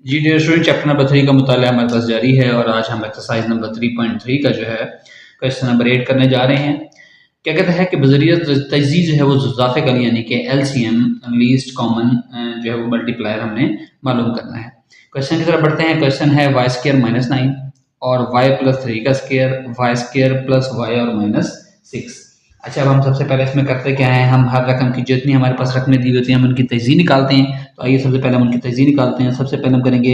जी dear student, chapter number 3 का मुताला हमारे पास जारी है और आज हम एक्सरसाइज नंबर 3.3 का जो है क्वेश्चन नंबर 8 करने जा रहे हैं। क्या कहता है कि बज़रियत तजज़ीज़ जो है वो ज़ुज़ाफ़े का यानी कि एलसीएम लीस्ट कॉमन जो है वो मल्टीप्लायर हमने मालूम करना है। क्वेश्चन की तरफ बढ़ते हैं। क्वेश्चन है वाई स्क्र -9 और वाई प्लस 3 का square, Y square plus Y और -6। अच्छा, अब हम सबसे पहले इसमें करते क्या है, हम हर रकम की जितनी हमारे पास रकमें दी होती हैं हम उनकी तजज़ीह निकालते हैं। तो आइए सबसे पहले हम उनकी तजज़ीह निकालते हैं। सबसे पहले हम करेंगे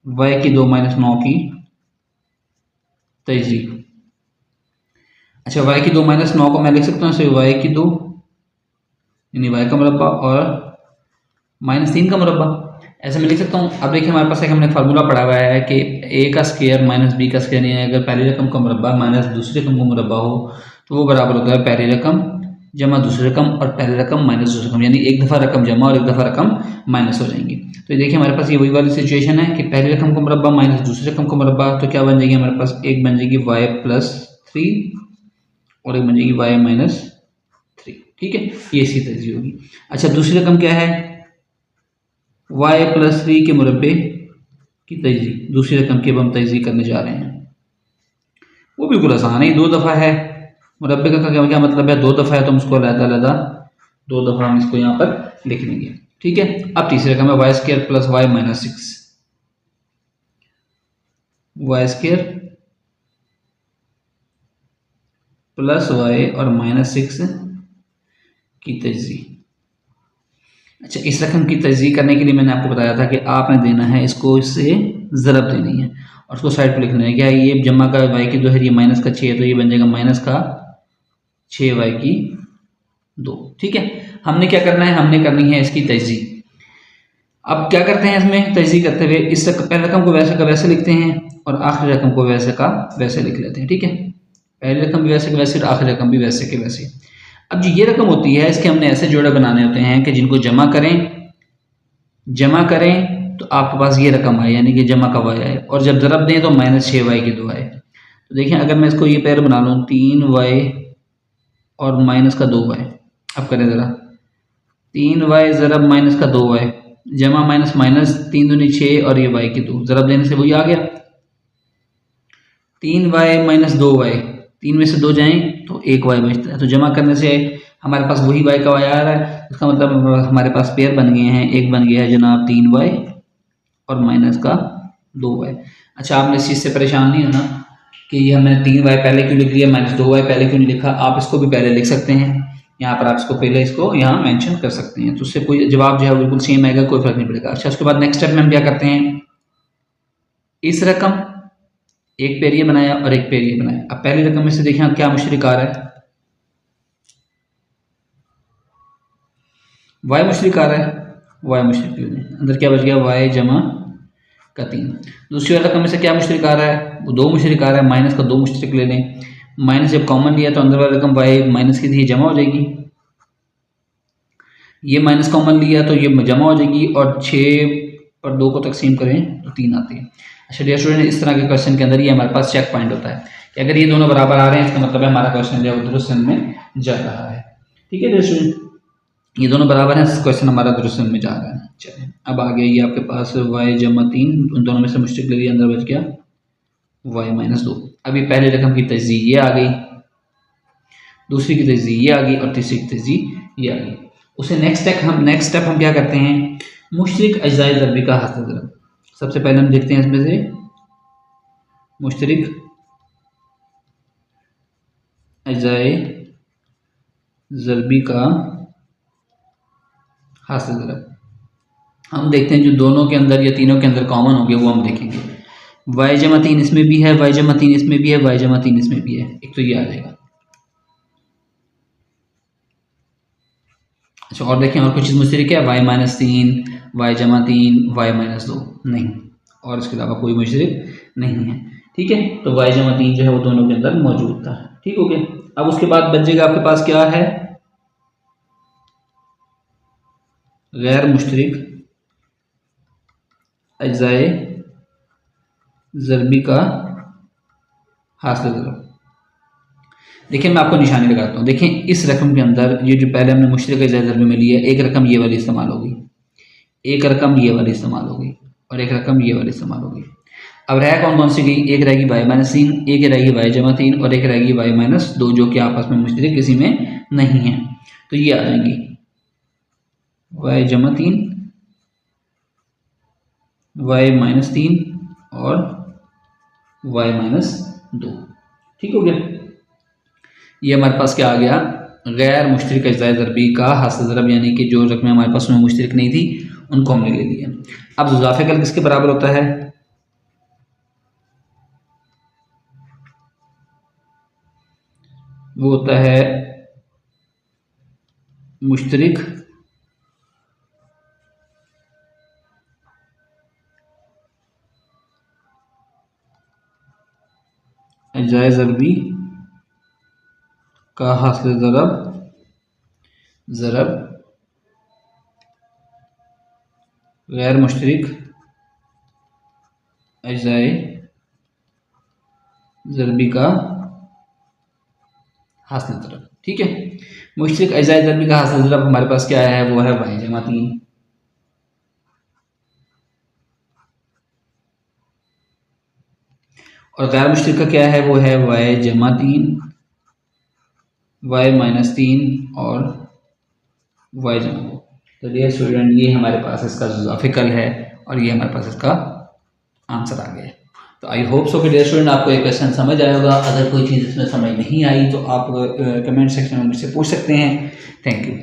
y की 2 - 9 की तजज़ीह। अच्छा, y की 2 - 9 को मैं लिख सकता हूँ इसे y की 2 यानी y का मुरब्बा और -3 का मुरब्बा, ऐसे मैं लिख सकता हूँ। अब देखिए हमारे पास एक हमने फार्मूला पढ़ा हुआ है कि a का स्क्वायर माइनस b का स्क्वायर, यानी अगर पहली रकम का मुरब्बा माइनस दूसरी रकम का मुरब्बा हो तो वो बराबर होता है पहली रकम जमा दूसरी रकम और पहली रकम माइनस दूसरी रकम, यानी एक दफ़ा रकम जमा और एक दफ़ा रकम माइनस हो जाएंगी। तो देखिए हमारे पास ये वही वाली सिचुएशन है कि पहली रकम का मुरब्बा माइनस दूसरी रकम का मुरब्बा, तो क्या बन जाएगी हमारे पास, एक बन जाएगी y प्लस 3 और एक बन जाएगी y माइनस 3। ठीक है, ये इसकी तजज़ीह होगी। अच्छा, दूसरी रकम क्या है, y प्लस 3 के मुरब्बे की तजज़ीह। दूसरी रकम की अब हम तजज़ीह करने जा रहे हैं। वो बिल्कुल आसान है, दो दफ़ा है। मुरब्बे का क्या मतलब है, दो दफ़ा है तो हम इसको अलग-अलग दो दफ़ा हम इसको यहाँ पर लिख लेंगे। ठीक है, अब तीसरी रकम है Y square plus Y minus 6। Y square plus Y और -6 की तजज़ीह। अच्छा, इस रकम की तजज़ीह करने के लिए मैंने आपको बताया था कि आपने देना है इसको, इससे ज़रब देनी है और उसको साइड पर लिखना है। क्या है, ये जमा का वाई की 2 है, ये माइनस का 6 है, तो ये बन जाएगा माइनस का 6y की 2। ठीक है, हमने क्या करना है, हमने करनी है इसकी तजज़ीह। अब क्या करते हैं, इसमें तजज़ीह करते हुए इस पहली रकम को वैसे का वैसे लिखते हैं और आखिरी रकम को वैसे का वैसे लिख लेते हैं। ठीक है, पहली रकम भी वैसे के वैसे और आखिरी रकम भी वैसे के वैसे। अब जो ये रकम होती है इसके हमने ऐसे जोड़े बनाने होते हैं कि जिनको जमा करें तो आपके पास ये रकम आए, यानी कि जमा का y आए, और जब ज़रब दें तो -6y की 2 आए। तो देखिए अगर मैं इसको ये पैर बना लूँ 3y और माइनस का 2y, अब करें ज़रा 3y ज़रब माइनस का 2y जमा माइनस माइनस 3 दूनी 6 और ये y की 2, ज़रब देने से वही आ गया 3y माइनस 2y, 3 में से 2 जाएँ तो 1y बचता है। तो जमा करने से हमारे पास वही y का y आ रहा है, इसका मतलब हमारे पास पेयर बन गए हैं। एक बन गया है जनाब 3y और माइनस का 2y। अच्छा, आपने इस चीज़ से परेशान नहीं होना कि ये हमने 3y पहले क्यों लिख लिया, -2y पहले क्यों नहीं लिखा। आप इसको भी पहले लिख सकते हैं, यहाँ पर आप इसको पहले इसको यहाँ मेंशन कर सकते हैं, तो उससे कोई जवाब जो है बिल्कुल सेम आएगा, कोई फर्क नहीं पड़ेगा। अच्छा, उसके बाद नेक्स्ट स्टेप में हम क्या करते हैं, इस रकम एक पेड़ ये बनाया और एक पेड़ ये बनाया। अब पहली रकम में से देखें क्या मुशतरक आ रहा है, y मुशतरक आ रहा है, y मुशतरक लेने, अंदर क्या बच गया y जमा का 3। दूसरी वाली रकम में से क्या मुशतरक आ रहा है, वो 2 मुशतरक आ रहा है, माइनस का 2 मुशतरक ले लें। माइनस जब कॉमन लिया तो अंदर वाली रकम y माइनस की थी जमा हो जाएगी, ये माइनस कॉमन लिया तो ये जमा हो जाएगी और 6 पर 2 को तकसीम करें तो 3 आती है। अच्छा डियर स्टूडेंट, इस तरह के क्वेश्चन के अंदर ये हमारे पास चेक पॉइंट होता है कि अगर ये दोनों बराबर आ रहे हैं इसका मतलब है हमारा क्वेश्चन जो है वो दुरुस्त में जा रहा है। ठीक है डियर स्टूडेंट, ये दोनों बराबर हैं, क्वेश्चन हमारा दुरुस्त में जा रहा है। चलिए अब आ गया ये आपके पास y जमा 3, उन दोनों में से मुश्तरक ले लिया, अंदर बच गया y माइनस 2। अब ये पहले रकम की तजज़ीह ये आ गई, दूसरी की तजज़ीह ये आ गई और तीसरी की तजज़ीह ये आ गई। उसे नेक्स्ट स्टेप हम क्या करते हैं, मुश्तरक अज्जाए ज़रबी का हासिल ज़रब। सबसे पहले हम देखते हैं इसमें से मुश्तरक अज्जाए ज़रबी का हासिल ज़रब। हम देखते हैं जो दोनों के अंदर या तीनों के अंदर कॉमन हो गया वो हम देखेंगे। y जमा 3 इसमें भी है, y जमा 3 इसमें भी है, y जमा 3 इसमें भी है, एक तो ये आ जाएगा। अच्छा, और देखें और कुछ चीज़ मुश्तरक है, y माइनस 3, y जमा 3, y माइनस 2 नहीं, और इसके अलावा कोई मुश्तरक नहीं है। ठीक है, तो y जमा 3 जो है वो दोनों के अंदर मौजूद था। ठीक हो गया। अब उसके बाद बच जाएगा आपके पास क्या है, गैर मुश्तरक अज्जाए ज़रबी का हासिल ज़रब। देखिए मैं आपको निशानी लगाता हूँ, देखें इस रकम के अंदर ये जो पहले हमने मुश्तरक अज्जाए ज़रबी में लिया, एक रकम ये वाली इस्तेमाल होगी, एक रकम ये वाली इस्तेमाल होगी और एक रकम ये वाली इस्तेमाल होगी। अब रह कौन कौन सी गई, एक रहेगी वाई माइनस 3, एक रहेगी वाई जमा 3 और एक रहेगी वाई माइनस 2 जो कि आपस में मुश्तरक किसी में नहीं है। तो ये आ जाएंगी वाई जमा 3, वाई माइनस 3 और वाई माइनस 2। ठीक हो गया। ये हमारे पास क्या आ गया, गैर मुश्तरक अज्जाए ज़रबी का हासिल ज़रब, यानी कि जो रकमें हमारे पास में मुश्तरक नहीं थी उनको हमने ले लिया। अब ज़ुज़ाफ़े कल किसके बराबर होता है, वो होता है मुश्तरक अज्जाए ज़रबी का हासिल ज़रब गैर मुश्तरक अज्जाए ज़रबी का हासिल ज़रब। ठीक है, मुश्तरक अज्जाए ज़रबी का हासिल ज़रब हमारे पास क्या है, वो है वाई जमा 3, और गैर मुश्तरक का क्या है, वो है वाई जमा 3, वाई माइनस 3 और वाई जमा 2। तो डियर स्टूडेंट, ये हमारे पास इसका ज़ुज़ाफ़िकल है और ये हमारे पास इसका आंसर आ गया है। तो आई होप सो कि डियर स्टूडेंट आपको ये क्वेश्चन समझ आया होगा। अगर कोई चीज़ इसमें समझ नहीं आई तो आप कमेंट सेक्शन में मुझसे पूछ सकते हैं। Thank you.